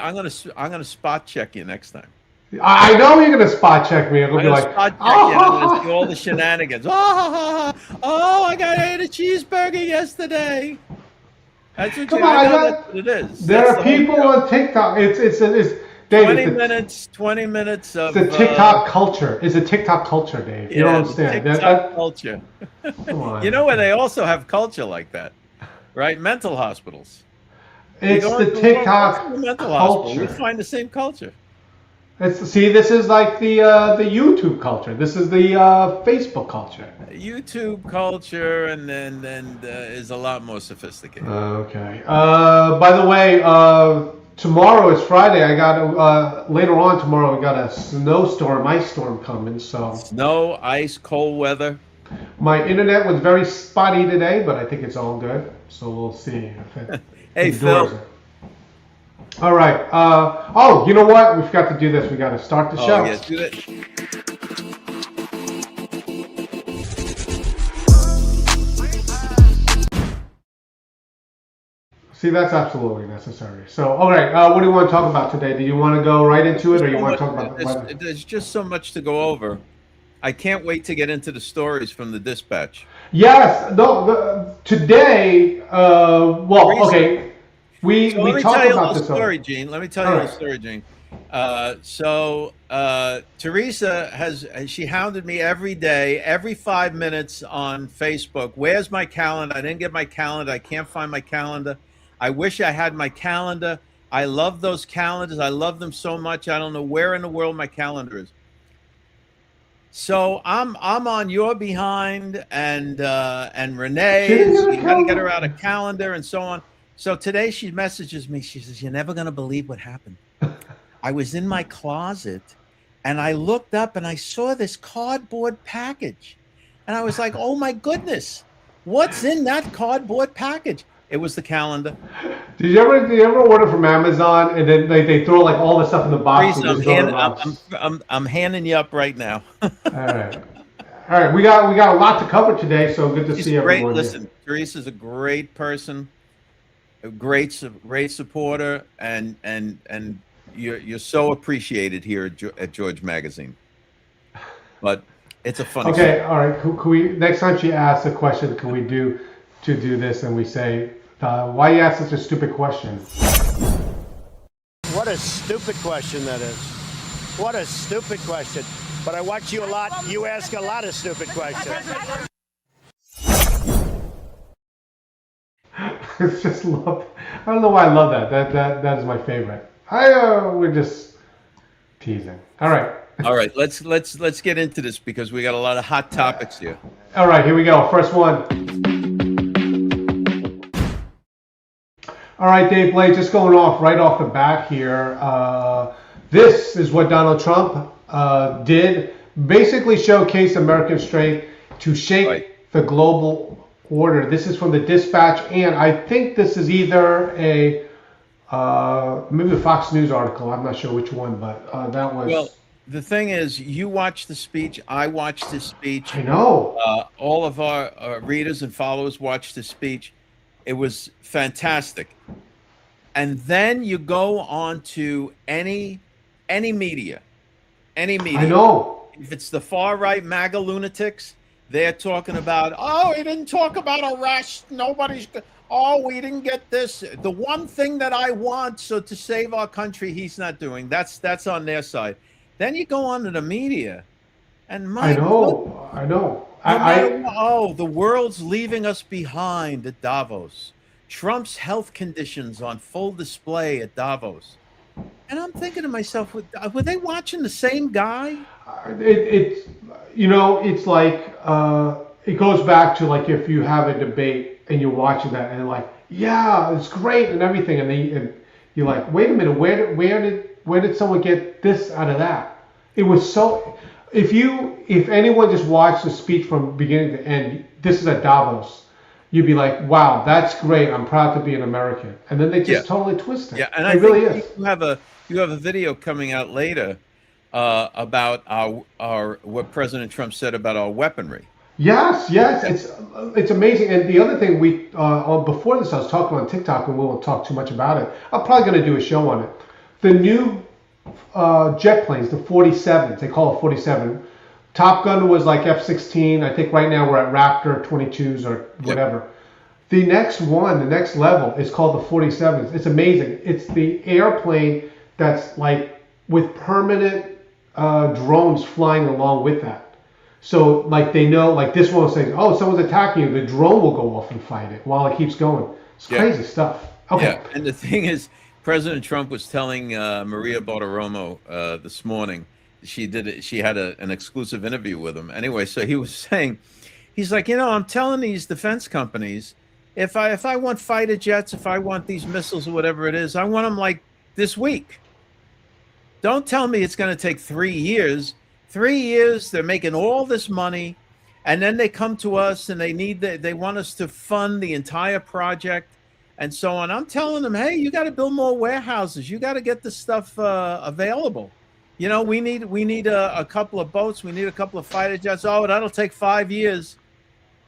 I'm gonna spot check you next time. I know you're gonna spot check me. I'm gonna I'm be gonna like, spot check you, and I'm gonna see all the oh, shenanigans. Oh, I got ate a cheeseburger yesterday. That's what come you. on, I I know that's got. what it is. There That's are the whole people show. on TikTok. It's Dave. 20 minutes. 20 minutes It's the of TikTok culture. It's a TikTok culture, Dave. You don't yeah, the understand. TikTok culture. Come You on. know where they also have culture like that, right? Mental hospitals. You It's go the into what's in the TikTok mental hospital, you'll culture. find the same culture. See, this is like the YouTube culture. This is the Facebook culture. YouTube culture and is a lot more sophisticated. Okay. By the way, tomorrow is Friday. I got later on tomorrow. We got a snowstorm, ice storm coming. So Snow, ice, cold weather. my internet was very spotty today, but I think it's all good. So we'll see if it Hey, endures Phil. it. All right. Oh, you know what? We forgot to do this. We got to start the Oh, show. yeah, do that. See, that's absolutely necessary. So, all right. What do you want to talk about today? Do you want to go right There's into it, just or you so want much. to talk about the weather? There's just so much to go over. I can't wait to get into the stories from the dispatch. Yes. No. Today. Well. Teresa, Okay. so let We me tell talked you a about little this already. story, Gene. Let me tell All you a little right. story, Gene. Teresa has she hounded me every day, every 5 minutes on Facebook. Where's my calendar? I didn't get my calendar. I can't find my calendar. I wish I had my calendar. I love those calendars. I love them so much. I don't know where in the world my calendar is. So I'm on your behind and She didn't Renee's. get a You got to get her calendar. out a calendar and so on. So today she messages me. She says, "You're never going to believe what happened. I was in my closet and I looked up and I saw this cardboard package. And I was like, oh my goodness, what's in that cardboard package? It was the calendar. Did you ever order from Amazon and then they throw like all the stuff in the box and Teresa, you just go to the box? I'm handing you up right now. All right. All right. We got a lot to cover today, so good to She's see great. everyone here. Listen, Teresa's a great person, a great supporter, and you're so appreciated here at George Magazine. But it's a funny Okay. story. All right. Can we next time she asks a question, can we do this and we say, why you ask such a stupid question? What a stupid question that is. What a stupid question. But I watch you a lot. You ask a lot of stupid questions. It's just love. I don't know why I love that. That is my favorite. We're just teasing. All right. All right, let's get into this because we got a lot of hot topics here. All right. Here we go. First one. All right, Dave Blake, just going off right off the bat here. This is what Donald Trump did. Basically showcase American strength to Right. shake the global order. This is from the Dispatch, and I think this is either a maybe a Fox News article. I'm not sure which one, but that Well, was. the thing is, you watched the speech. I watched the speech. I know. All of our readers and followers watched the speech. It was fantastic. And then you go on to any media, any I media. know. If it's the far right MAGA lunatics, they're talking about, oh, he didn't talk about arrest. Oh, we didn't get this. The one thing that I want so to save our country, he's not doing. That's on their side. Then you go on to the media, and I my goodness, know. I know. no matter what, oh, the world's leaving us behind at Davos. Trump's health conditions on full display at Davos. And I'm thinking to myself, were they watching the same guy? it's it's like it goes back to like if you have a debate and you're watching that and like yeah it's great and everything and you're like wait a minute where did someone get this out of that? It was so if anyone just watched the speech from beginning to end, this is at Davos, you'd be like wow that's great, I'm proud to be an American, and then they Yeah, just totally twist it. yeah. And It I really think is. you have a video coming out later about our what President Trump said about our weaponry. Yes, yes, Yeah. it's amazing. And the other thing before this, I was talking on TikTok, and we won't talk too much about it. I'm probably going to do a show on it. the new jet planes, the 47s, they call it 47. Top Gun was like F-16. I think right now we're at Raptor 22s or whatever. Yep. The next one, the next level is called the 47s. It's amazing. It's the airplane that's like with permanent drones flying along with that. So like they know, like this one says, oh, someone's attacking you. The drone will go off and fight it while it keeps going. It's crazy stuff. Okay. Yeah. And the thing is, President Trump was telling Maria Bartiromo this morning. She had an exclusive interview with him. Anyway, so he was saying, he's like, I'm telling these defense companies, if I want fighter jets, if I want these missiles or whatever it is, I want them like this week. Don't tell me it's going to take 3 years. 3 years, they're making all this money, and then they come to us and they want us to fund the entire project and so on. I'm telling them, hey, you got to build more warehouses. You got to get this stuff available. We need a couple of boats. We need a couple of fighter jets. Oh, that'll take 5 years.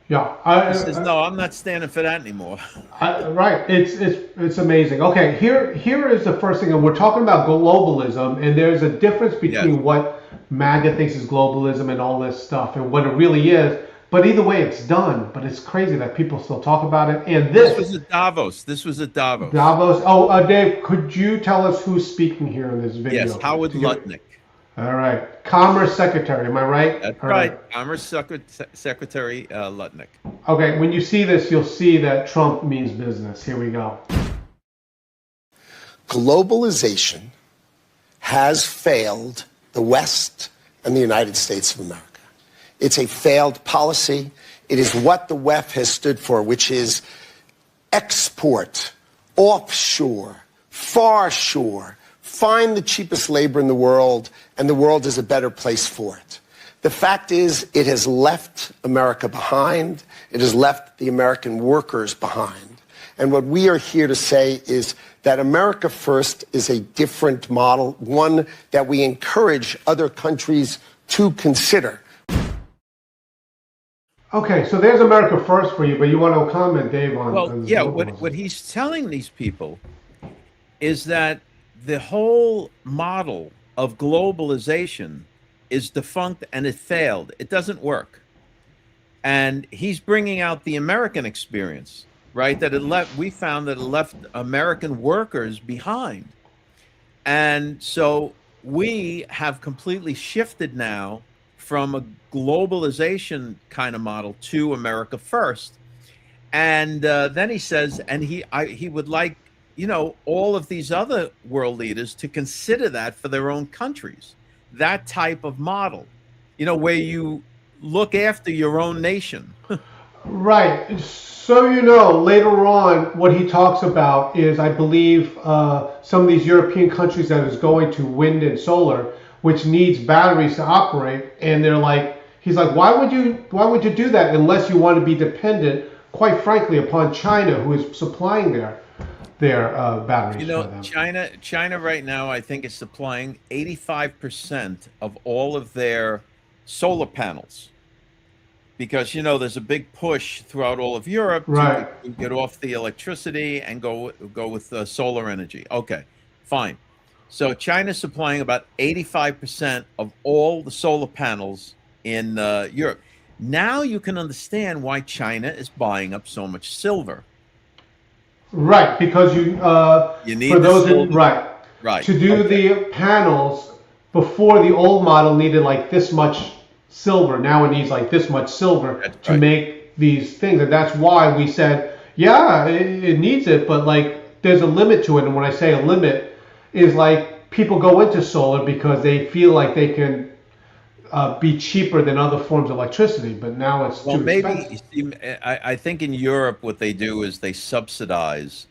Yeah, he says, no, I'm not standing for that anymore. Right, it's amazing. Okay, here is the first thing, and we're talking about globalism, and there's a difference between what MAGA thinks is globalism and all this stuff, and what it really is. But either way, it's done. But it's crazy that people still talk about it. And this was at Davos. This was at Davos. Davos. Oh, Dave, could you tell us who's speaking here in this video? Yes, Howard Lutnick. All right, Commerce Secretary. Am I right? That's right. Commerce Secretary Lutnick. Okay, when you see this, you'll see that Trump means business. Here we go. Globalization has failed the West and the United States of America. It's a failed policy. It is what the WEF has stood for, which is export, offshore, far shore, find the cheapest labor in the world, and the world is a better place for it. The fact is, it has left America behind. It has left the American workers behind. And what we are here to say is that America First is a different model, one that we encourage other countries to consider. Okay, so there's America First for you, but you want to comment, Dave, on... Well, yeah, what he's telling these people is that the whole model of globalization is defunct and it failed. It doesn't work. And he's bringing out the American experience, right? That we found that it left American workers behind. And so we have completely shifted now from a globalization kind of model to America First. And then he says, and he would like, all of these other world leaders to consider that for their own countries, that type of model, where you look after your own nation. Right. So, later on, what he talks about is, I believe, some of these European countries that is going to wind and solar, which needs batteries to operate. And he's like, why would you do that unless you want to be dependent, quite frankly, upon China, who is supplying their batteries for them. China right now, I think, is supplying 85% of all of their solar panels, because there's a big push throughout all of Europe to get off the electricity and go with solar energy. Okay, fine. So China's supplying about 85% of all the solar panels in Europe. Now you can understand why China is buying up so much silver. Right, because you need for those who, right to do the panels before, the old model needed like this much silver. Now it needs like this much silver to make these things, and that's why we said, it needs it, but like there's a limit to it. And when I say a limit, is like people go into solar because they feel like they can be cheaper than other forms of electricity, but now it's too expensive. I think in Europe what they do is they subsidize,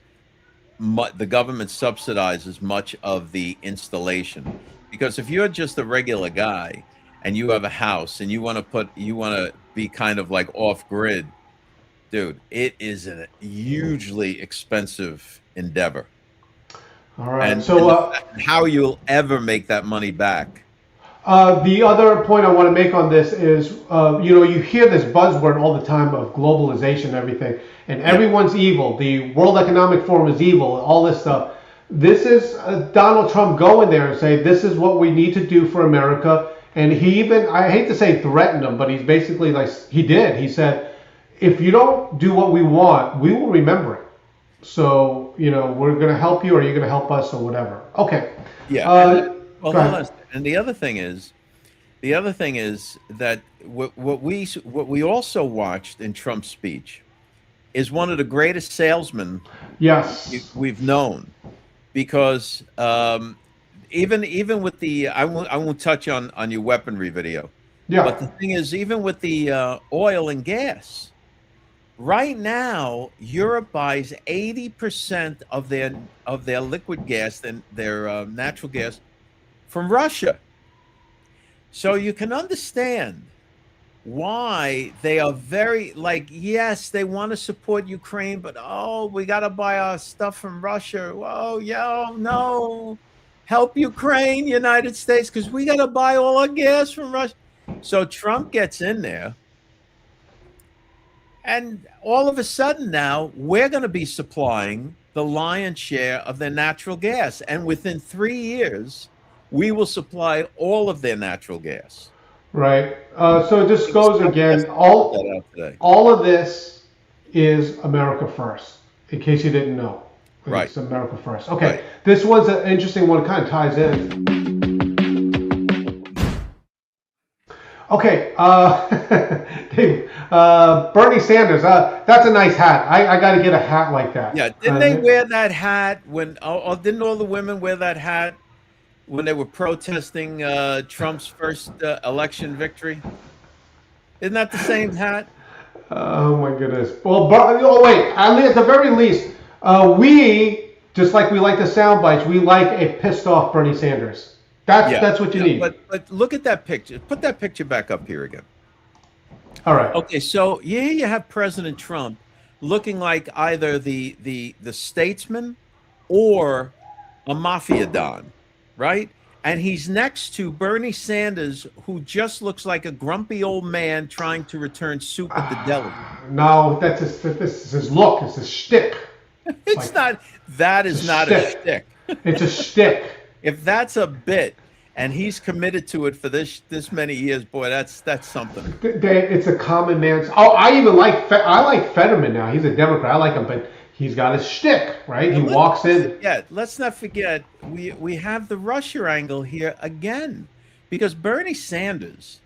the government subsidizes much of the installation, because if you're just a regular guy and you have a house and you want to be kind of like off grid, dude, it is a hugely expensive endeavor. All right, and how you'll ever make that money back. The other point I want to make on this is, you hear this buzzword all the time of globalization and everything, and everyone's evil. The World Economic Forum is evil, all this stuff. this is Donald Trump going there and say, this is what we need to do for America. And he even, I hate to say threatened them, but he's basically like, he did. He said, if you don't do what we want, we will remember it. So, we're going to help you, or you're going to help us, or whatever. Okay. Yeah. Hold on. And the other thing is that what we also watched in Trump's speech is one of the greatest salesmen we've known, because even with the I won't touch on your weaponry video, but the thing is, even with the oil and gas, right now Europe buys 80% of their liquid gas, their natural gas, from Russia. So you can understand why they are very, like, yes, they want to support Ukraine, but we got to buy our stuff from Russia. No, help Ukraine, United States, because we got to buy all our gas from Russia. So Trump gets in there, and all of a sudden now we're going to be supplying the lion's share of their natural gas, and within 3 years we will supply all of their natural gas. Right. So it just goes again. All of this is America first, in case you didn't know. It's America first. Okay. Right. This one's an interesting one. It kind of ties in. Okay. Bernie Sanders. That's a nice hat. I got to get a hat like that. Yeah. Didn't they wear that hat when? Didn't all the women wear that hat when they were protesting Trump's first election victory? Isn't that the same hat? Oh my goodness. Well, wait. At the very least, we, just like we like the sound bites, we like a pissed off Bernie Sanders. That's what you need. But look at that picture. Put that picture back up here again. All right. Okay, so here you have President Trump looking like either the statesman or a mafia don. Right? And he's next to Bernie Sanders, who just looks like a grumpy old man trying to return soup at the deli. No, this is his look. It's a shtick. It's not. That is not a shtick. It's a shtick. If that's a bit, and he's committed to it for this many years, boy, that's something. It's a common man's. I like Fetterman now. He's a Democrat. I like him, but he's got his shtick, right? He walks in. Yeah, let's not forget we have the Russia angle here again, because Bernie Sanders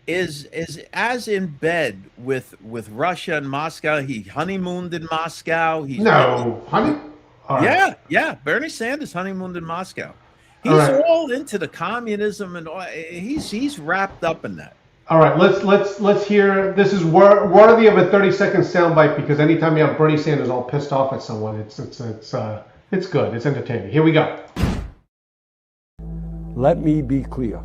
is as in bed with Russia and Moscow. He honeymooned in Moscow. Yeah. Bernie Sanders honeymooned in Moscow. He's all into the communism, and he's wrapped up in that. All right, let's hear. This is worthy of a 30-second soundbite, because anytime you have Bernie Sanders all pissed off at someone, it's good. It's entertaining. Here we go. Let me be clear.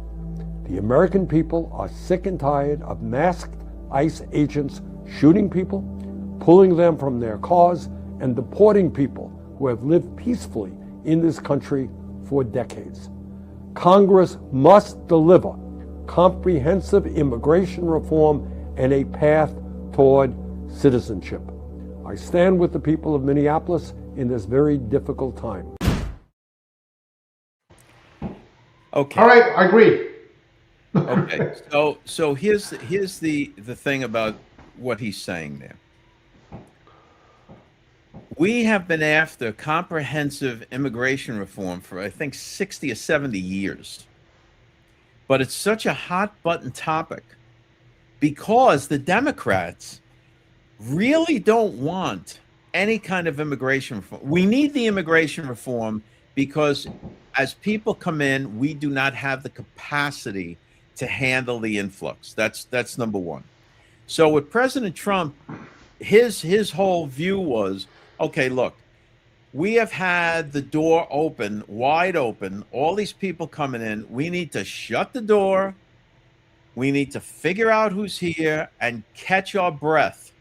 The American people are sick and tired of masked ICE agents shooting people, pulling them from their cars, and deporting people who have lived peacefully in this country for decades. Congress must deliver comprehensive immigration reform and a path toward citizenship. I stand with the people of Minneapolis in this very difficult time. Okay. All right, I agree. Okay. So here's the thing about what he's saying there. We have been after comprehensive immigration reform for, I think, 60 or 70 years. But it's such a hot button topic because the Democrats really don't want any kind of immigration reform. We need the immigration reform because as people come in, we do not have the capacity to handle the influx. That's number one. So with President Trump, his whole view was, okay, look, we have had the door open, wide open, all these people coming in. We need to shut the door. We need to figure out who's here and catch our breath.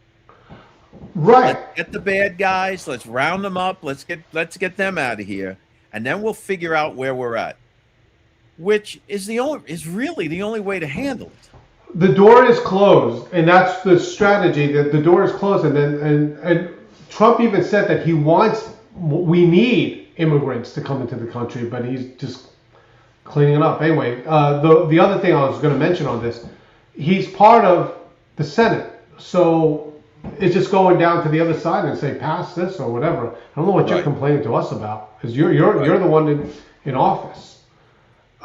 Right. Let's get the bad guys. Let's round them up. Let's get them out of here. And then we'll figure out where we're at, which is really the only way to handle it. The door is closed, and that's the strategy. That the door is closed, and Trump even said that we need immigrants to come into the country, but he's just cleaning it up. Anyway, the other thing I was going to mention on this, he's part of the Senate, so it's just going down to the other side and say pass this or whatever. I don't know what you're complaining to us about, because you're the one in office.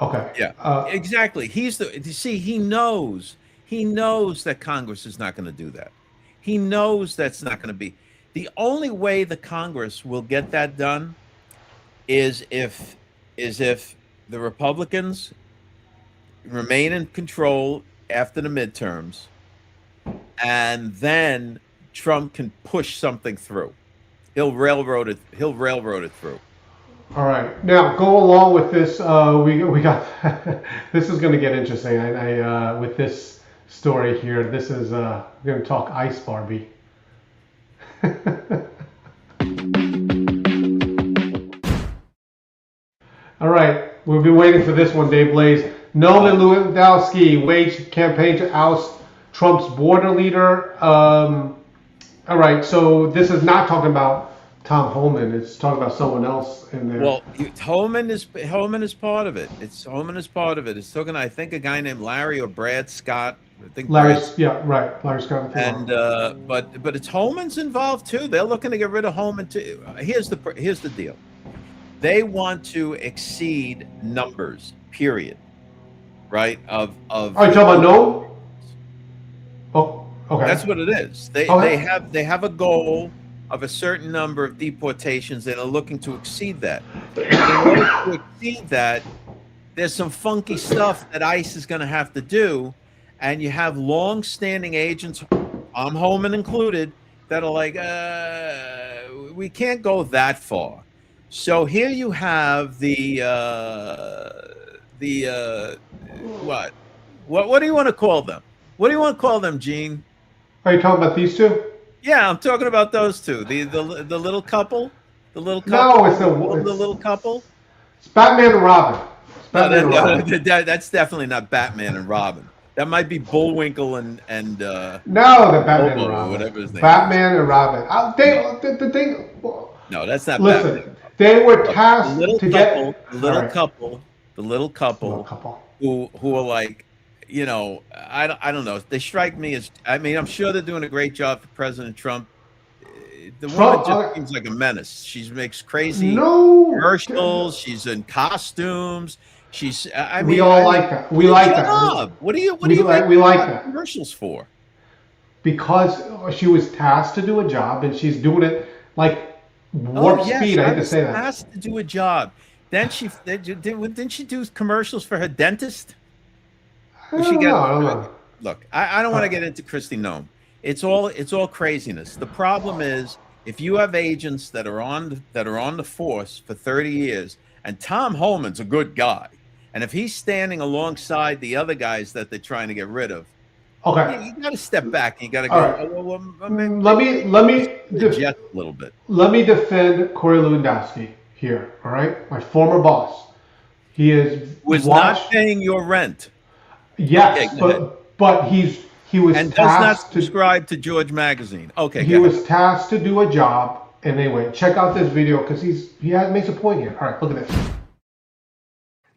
Okay. Yeah. Exactly. You see, he knows that Congress is not going to do that. He knows that's not going to be. The only way the Congress will get that done is if the Republicans remain in control after the midterms, and then Trump can push something through. He'll railroad it through. All right. Now go along with this. We got this is going to get interesting. I with this story here. This is we're going to talk Ice Barbie. All right, we've been waiting for this one, Dave Blaze. Nolan Lewandowski waged campaign to oust Trump's border leader. All right, so this is not talking about Tom Homan. It's talking about someone else in there. Well, Homan is part of it. Homan is part of it. It's talking, I think, a guy named Larry or Brad Scott. I think Larry Scott. And but it's Homan's involved too. They're looking to get rid of Homan too. Here's the deal. They want to exceed numbers. Period. Right? Are you talking about no? Oh, okay. That's what it is. They have a goal of a certain number of deportations, and are looking to exceed that. In order to exceed that, there's some funky stuff that ICE is going to have to do, and you have long-standing agents, Homan included, that are like, we can't go that far. So here you have what do you want to call them? What do you want to call them, Gene? Are you talking about these two? Yeah, I'm talking about those two. The little couple. The little couple. No, it's the little couple. It's Batman and Robin. Robin. That's definitely not Batman and Robin. That might be Bullwinkle and no, the Batman Bobo, and Robin. Whatever his name Batman is. and Robin. The thing. No, that's not. Listen, Batman. they were tasked the little couple who are like, you know, I don't know. They strike me as, I mean, I'm sure they're doing a great job for President Trump. The woman just seems like a menace. She makes crazy commercials. She's in costumes. She's. I mean, we all like that. We like that. What do you like that commercials for? Because she was tasked to do a job, and she's doing it like warp speed. I hate to say that. Tasked to do a job. Then didn't she do commercials for her dentist? I don't know. Look, I don't want to get into Kristi Noem. It's all craziness. The problem is, if you have agents that are on the force for 30 years, and Tom Homan's a good guy, and if he's standing alongside the other guys that they're trying to get rid of, okay, you got to step back. You got to go. Right. Let me a little bit. Let me defend Corey Lewandowski here. All right, my former boss. He was not paying your rent. Yes, but he was and tasked does not subscribe to George Magazine. Okay, he was tasked to do a job. And anyway, check out this video because he makes a point here. All right, look at this.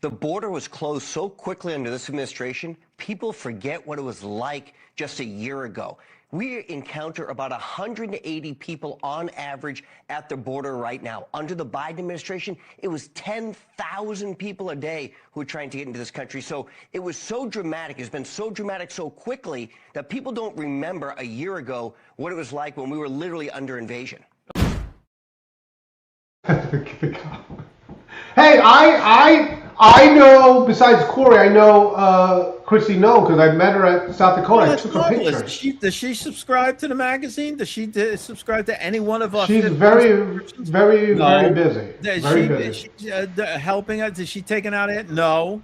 The border was closed so quickly under this administration, people forget what it was like just a year ago. We encounter about 180 people on average at the border right now. Under the Biden administration, it was 10,000 people a day who are trying to get into this country. So it was so dramatic. It's been so dramatic so quickly that people don't remember a year ago what it was like when we were literally under invasion. Hey, I know, besides Corey, I know Kristi Noem because I met her at South Dakota. I took a picture. Does she subscribe to the magazine? Does she subscribe to any one of us? She's very busy. Very busy. She's helping us. Is she taking out it? No.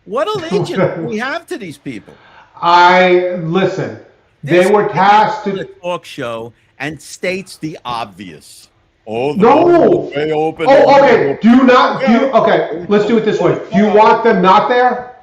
What allegiance do we have to these people? Listen. They were tasked to talk show and states the obvious. Oh, no! Open. Oh, okay. Okay, let's do it this way. Do you want them not there?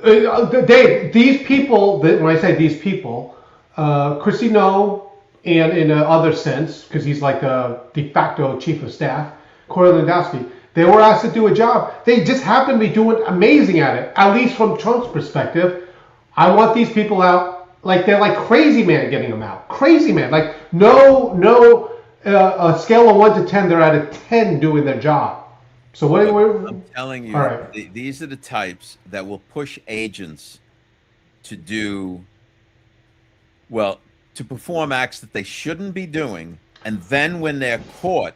Dave, these people, when I say these people, Kristi Noem, and in another sense, because he's like a de facto chief of staff, Corey Lewandowski. They were asked to do a job. They just happen to be doing amazing at it, at least from Trump's perspective. I want these people out like they're like crazy man getting them out. Crazy man. Like a scale of 1 to 10, they're at a 10 doing their job. So what? I'm telling you, right. These are the types that will push agents to do, well, to perform acts that they shouldn't be doing, and then when they're caught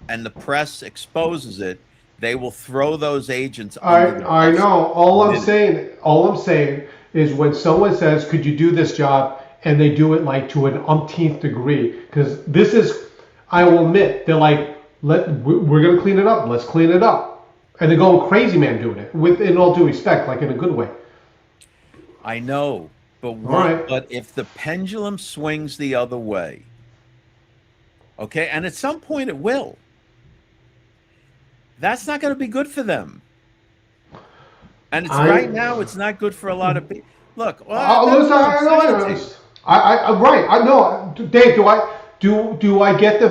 and the press exposes it, they will throw those agents under the I bus. know. All I'm saying is when someone says, "Could you do this job?" and they do it like to an umpteenth degree, because this is, I will admit, they're like, we're gonna clean it up. Let's clean it up, and they're going crazy man doing it. With in all due respect, like in a good way. I know, but right. But if the pendulum swings the other way, okay, and at some point it will, that's not going to be good for them. And right now, it's not good for a lot of people. Look, listen, I know, Dave. Do I get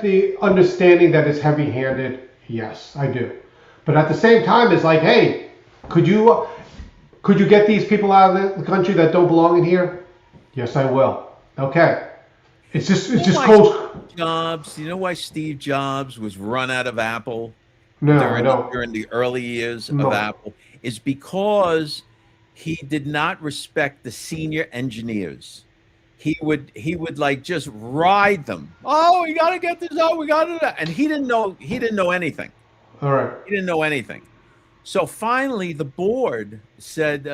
the understanding that it's heavy-handed? Yes, I do. But at the same time, it's like, hey, could you get these people out of the country that don't belong in here? Yes, I will. Okay. It's just close. Jobs. You know why Steve Jobs was run out of Apple during the early years of Apple? Is because he did not respect the senior engineers. He would like just ride them. Oh, we got to get this out. We got to, and he didn't know anything. All right. He didn't know anything. So finally, the board said,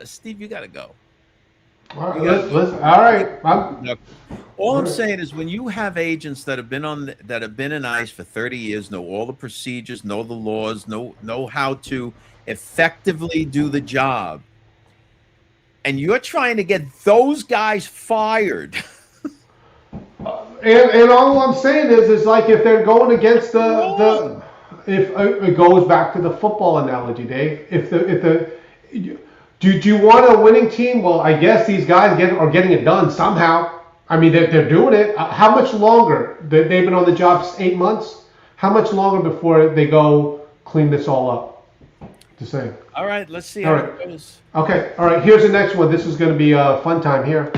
"Steve, you got to go." All right. All I'm saying is, when you have agents that have been in ICE for 30 years, know all the procedures, know the laws, know how to effectively do the job, and you're trying to get those guys fired. And all I'm saying is like if they're going against if it goes back to the football analogy, Dave. Do you want a winning team? Well, I guess these guys are getting it done somehow. I mean, they're doing it. How much longer? They've been on the job 8 months. How much longer before they go clean this all up? Just saying. All right, let's see how it goes. Okay, all right. Here's the next one. This is going to be a fun time here.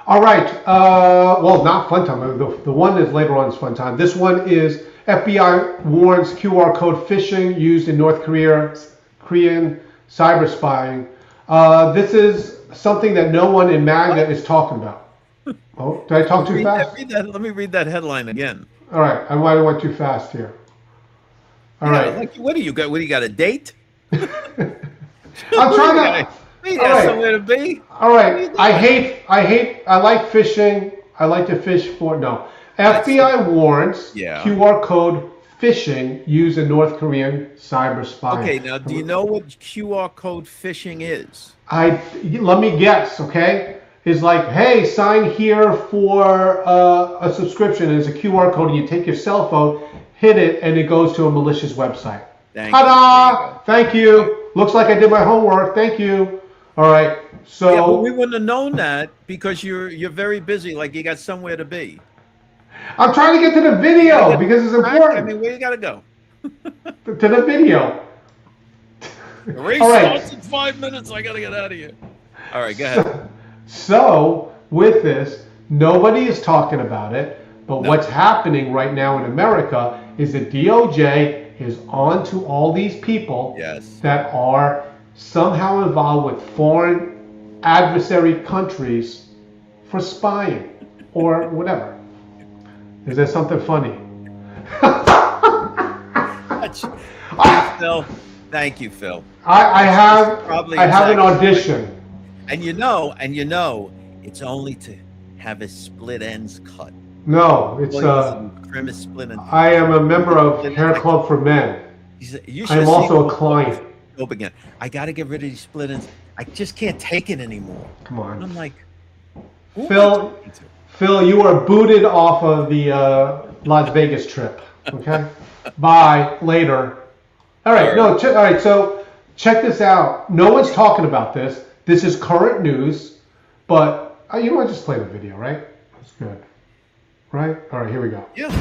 All right. Well, not fun time. The one is later on is fun time. This one is FBI warns QR code phishing used in North Korean cyber spying. This is something that no one in MAGA is talking about. Oh, did I talk too fast? Let me read that headline again. All right. I might have went too fast here. All right. Like, what do you got? What do you got? A date? I'm trying to. You got somewhere to be. All right. I like fishing. I like to fish for FBI warns QR code phishing used in North Korean cyber spying. Okay, now do you know what QR code phishing is? Let me guess. Okay, it's like, hey, sign here for a subscription. There's a QR code, and you take your cell phone, hit it, and it goes to a malicious website. Ta-da! Thank you. Looks like I did my homework. Thank you. All right. So yeah, but we wouldn't have known that because you're very busy. Like you got somewhere to be. I'm trying to get to the video because it's important. I mean, where you got to go? To the video. The race starts in 5 minutes. I got to get out of here. All right, go ahead. So with this, nobody is talking about it. But what's happening right now in America is the DOJ is on to all these people that are somehow involved with foreign adversary countries for spying or whatever. Is there something funny? Phil, thank you, Phil. I have an audition. And you know, it's only to have his split ends cut. No, it's split ends. I am a member of Hair Club for Men. I'm also a client. Again, I got to get rid of these split ends. I just can't take it anymore. Come on. And I'm like, Phil, you are booted off of the Las Vegas trip. Okay, bye. Later. All right. All right. So check this out. No one's talking about this. This is current news, but you want to just play the video, right? That's good. right? All right, here we go. Yeah.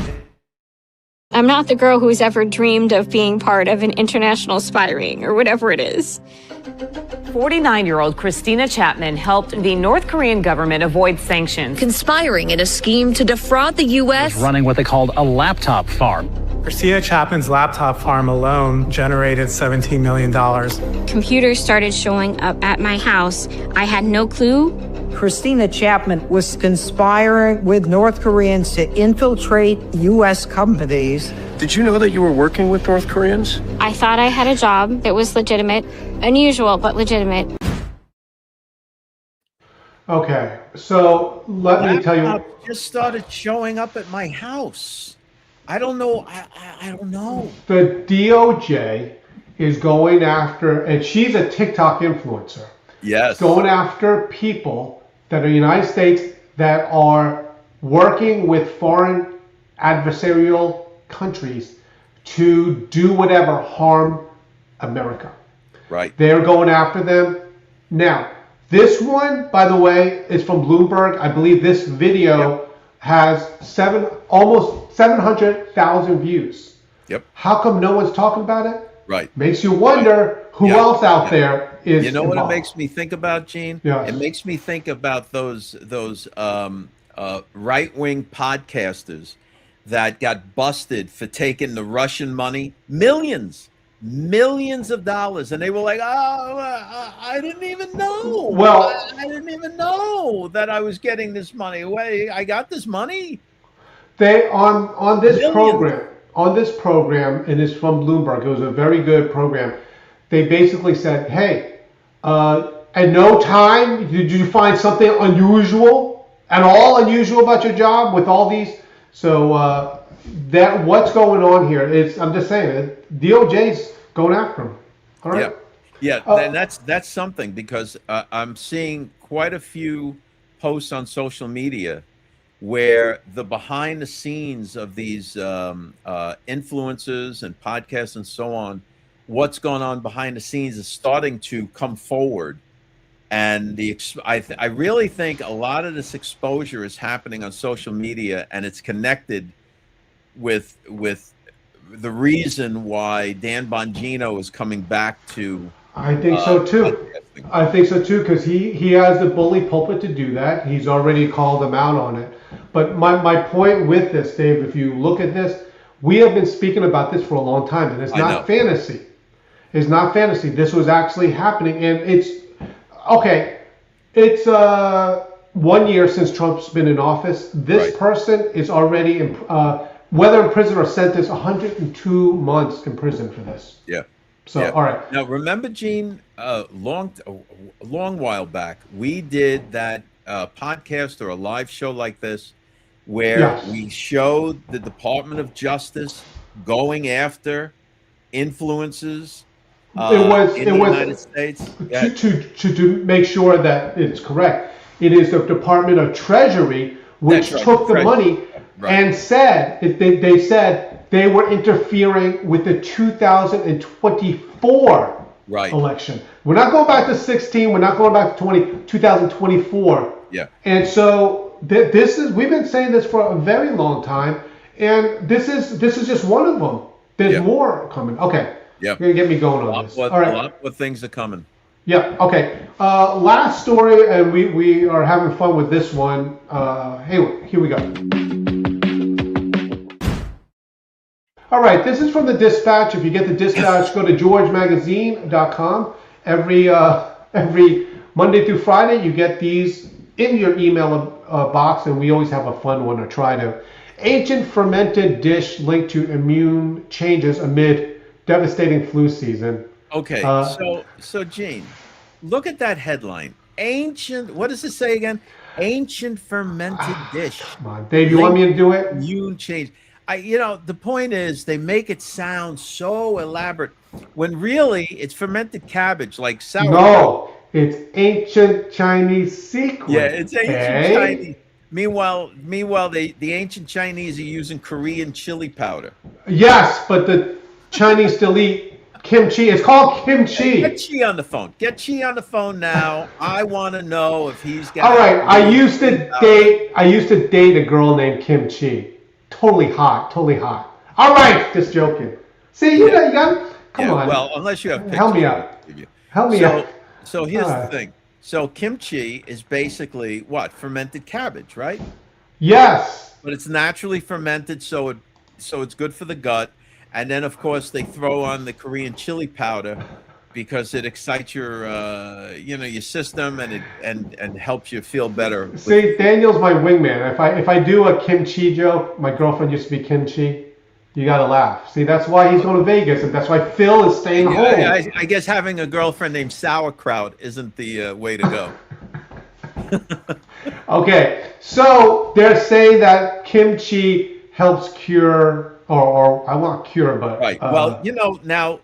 I'm not the girl who's ever dreamed of being part of an international spy ring or whatever it is. 49-year-old Christina Chapman helped the North Korean government avoid sanctions, conspiring in a scheme to defraud the U.S. running what they called a laptop farm. Christina Chapman's laptop farm alone generated $17 million. Computers started showing up at my house. I had no clue. Christina Chapman was conspiring with North Koreans to infiltrate U.S. companies. Did you know that you were working with North Koreans? I thought I had a job that was legitimate, unusual, but legitimate. Okay, so let me tell you. Laptop just started showing up at my house. I don't know. I don't know. The DOJ is going after, and she's a TikTok influencer. Yes. Going after people that are United States that are working with foreign adversarial countries to do whatever harm America. Right. They're going after them. Now, this one, by the way, is from Bloomberg. I believe this video has almost 700,000 views. Yep. How come no one's talking about it? Right. Makes you wonder who else out there is. You know what involved. it makes me think about, Gene? Yes. It makes me think about those right-wing podcasters that got busted for taking the Russian money, millions of dollars, and they were like, "Oh, I didn't even know. Well, I didn't even know that I was getting this money. Wait, I got this money." They on this Millions. program, and it's from Bloomberg. It was a very good program. They basically said, "Hey, at no time did you find something unusual at all unusual about your job with all these." So that what's going on here is, I'm just saying, DOJ's going after them. All right. Yeah. And that's something, because I'm seeing quite a few posts on social media where the behind the scenes of these influencers and podcasts and so on, what's going on behind the scenes is starting to come forward. And I really think a lot of this exposure is happening on social media, and it's connected with the reason why Dan Bongino is coming back to. I think so too. Podcasting. I think so too, because he has the bully pulpit to do that. He's already called them out on it. But my point with this, Dave, if you look at this, we have been speaking about this for a long time, and it's not fantasy. It's not fantasy. This was actually happening, and it's okay. It's 1 year since Trump's been in office. This person is already whether in prison or sentenced, 102 months in prison for this. Yeah. So, all right. Now, remember, Gene, a long while back, we did that podcast or a live show like this where we showed the Department of Justice going after influences in the United States. To make sure that it's correct, it is the Department of Treasury which took the money and said, they said they were interfering with the 2024 election. We're not going back to 16. We're not going back to 2024. Yeah. And so this is, we've been saying this for a very long time, and this is just one of them. There's more coming. Okay. Yeah. You're going to get me going on this. All right. A lot of things are coming. Yeah. Okay. Last story, and we are having fun with this one. Hey, here we go. All right. This is from the Dispatch. If you get the Dispatch, go to georgemagazine.com. Every Monday through Friday, you get these in your email box, and we always have a fun one, or try to. Ancient fermented dish linked to immune changes amid devastating flu season. Okay, so Gene, look at that headline. Ancient, what does it say again? Ancient fermented dish. Come on, Dave, you want me to do it? Immune change. The point is they make it sound so elaborate when really it's fermented cabbage, like sauerkraut. No, it's ancient Chinese secret. Yeah, it's ancient Chinese. Meanwhile, the ancient Chinese are using Korean chili powder. Yes, but the Chinese still eat Kimchi. It's called kimchi. Get Chi on the phone. Get Chi on the phone now. I want to know if he's got. All right. I used to date a girl named Kimchi. Totally hot. Totally hot. All right. Just joking. See, you got. Come on. Well, unless you have pictures. Help me out. Help me out. So here's the thing. So kimchi is basically what? Fermented cabbage, right? Yes. But it's naturally fermented, so it's good for the gut. And then, of course, they throw on the Korean chili powder because it excites your, your system and helps you feel better. See, Daniel's my wingman. If I do a kimchi joke, my girlfriend used to be kimchi. You gotta laugh. See, that's why he's going to Vegas, and that's why Phil is staying home. I guess having a girlfriend named sauerkraut isn't the way to go. Okay, so they're saying that kimchi helps cure, or I want cure, but right. Well, now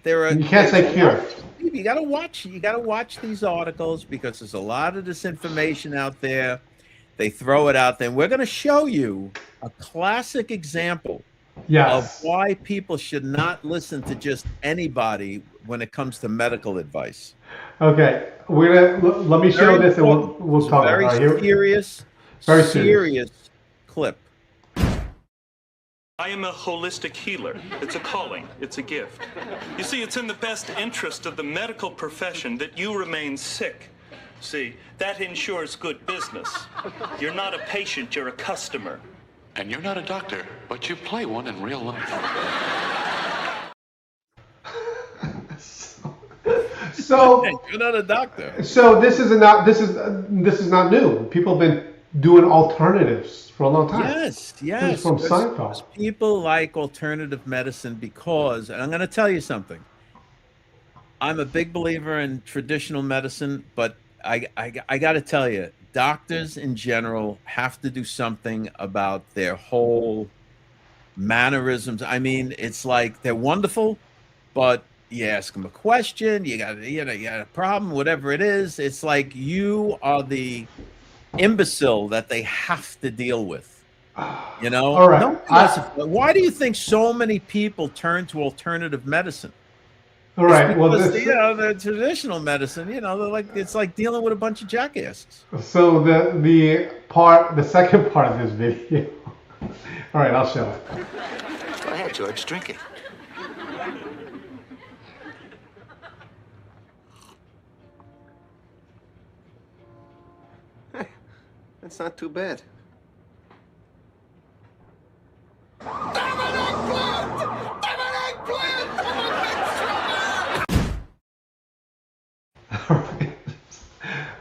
there are. You can't say cure. You gotta watch these articles because there's a lot of disinformation out there. They throw it out there, and we're going to show you a classic example. Yes. Of why people should not listen to just anybody when it comes to medical advice. Okay, let me show this, and we'll talk about it. Very serious clip. I am a holistic healer. It's a calling. It's a gift. You see, it's in the best interest of the medical profession that you remain sick. See, that ensures good business. You're not a patient, you're a customer. And you're not a doctor, but you play one in real life. So you're not a doctor. So this is not new. People have been doing alternatives for a long time. Yes. This is from Seinfeld. People like alternative medicine because, and I'm going to tell you something. I'm a big believer in traditional medicine, but I got to tell you, doctors in general have to do something about their whole mannerisms. I mean, it's like they're wonderful, but you ask them a question, you got a problem, whatever it is. It's like you are the imbecile that they have to deal with. All right. Why do you think so many people turn to alternative medicine? All right. Well, the traditional medicine, it's like dealing with a bunch of jackasses. So the second part of this video. All right, I'll show it. Go ahead, George, drink it. That's not too bad.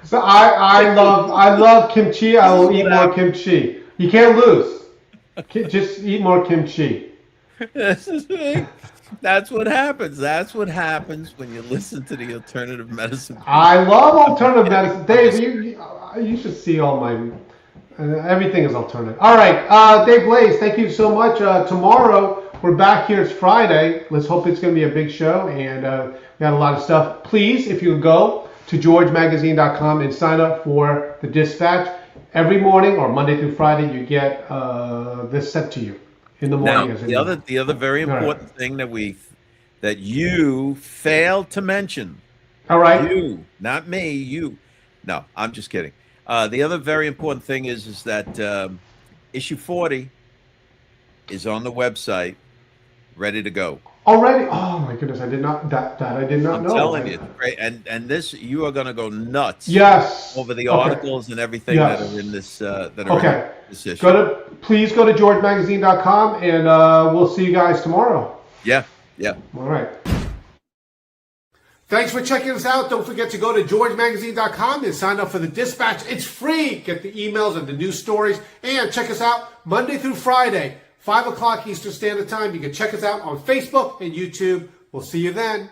So I love kimchi. I will eat more kimchi. You can't lose. Just eat more kimchi. That's what happens. That's what happens when you listen to the alternative medicine. I love alternative medicine. Dave, you should see all my. Everything is alternative. All right, Dave Blaze, thank you so much. Tomorrow we're back here. It's Friday. Let's hope it's going to be a big show, and we got a lot of stuff. Please, if you go to georgemagazine.com and sign up for the Dispatch every morning or Monday through Friday, you get this sent to you in the morning. Now, the other very important thing that you failed to mention. All right. You, not me. You. No, I'm just kidding. The other very important thing is that issue 40 is on the website, ready to go. Already? Oh my goodness! I did not know. I'm telling you, great. And this, you are going to go nuts. Yes. Over the articles and everything that are in this. In this issue. Please go to georgemagazine.com, and we'll see you guys tomorrow. Yeah. All right. Thanks for checking us out. Don't forget to go to georgemagazine.com and sign up for the Dispatch. It's free. Get the emails and the news stories. And check us out Monday through Friday, 5 o'clock Eastern Standard Time. You can check us out on Facebook and YouTube. We'll see you then.